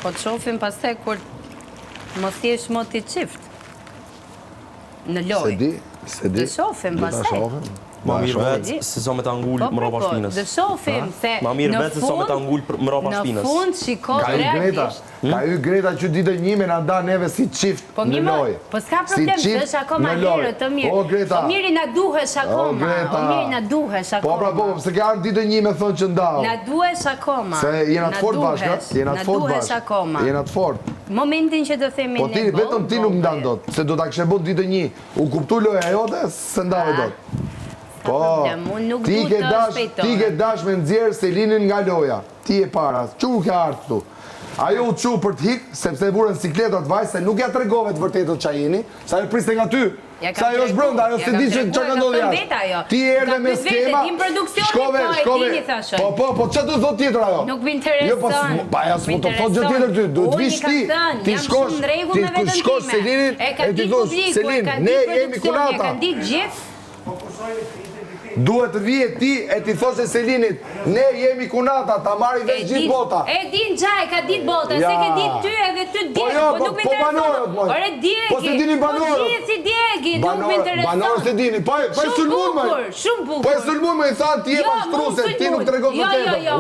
Po të shofim pastaj kur mos jesh moti qift. Në lojë. Se di. Të shofim pastaj. Ma mirë vetë se sa me ta ngull më ropa shpinës. Dhe shofim se ma mirë vetë se sa me ta ngull më ropa shpinës. Në fund shiko realisht. Ka ju Greta që ditë njime në nda neve si qift në lojë. Po s'ka problem, që është akoma herë të mirë. O Greta. O miri na duhesh akoma. O miri na duhesh akoma. Po, se ka arë ditë njime thonë që ndau. Na duhesh akoma. Se jena të fort bashka. Jena të fort bashka. Jena të fort. Momentin që do themi ne gol. Po vetëm ti nuk ndan dot. Se do ta kishe bërë ditë një. U kuptu loja jote, se ndave dot. Po, ti ke dash me nxjerrë Selinin nga loja. Ti e para, çu ke ardhur këtu. Ajo u çu për të hik, sepse e vurën sikletat vaj, se nuk ja tregove të vërtetën ç'a jeni, sa e priste nga ty. Sa ajo është brenda, ajo se di që ç'a ka ndodhur jashtë. Ti erdhe me skema. Shkove. Po ç'a do thot tjetër ajo? Nuk më intereson. Pa ja s'po të thot gjë tjetër ty, duhet vish ti. Ti shkosh Selinin, e ti thos Selin, ne jemi kunata. Duhet të vije ti e ti thoshe Selinit, ne jemi kunata, ta marri veç gjithë bota. E din gjaj, ka dit bota, se ke dit ty edhe ty djegë, po nuk më intereson. Ore djegi, po se dini banorët. Po gjithë si djegi, nuk më intereson. Banorët se dini, po e sulmur me. Shumë bukur. Po e sulmur me i thanë ti e pashtruse, ti nuk të regon për tebe. Jo,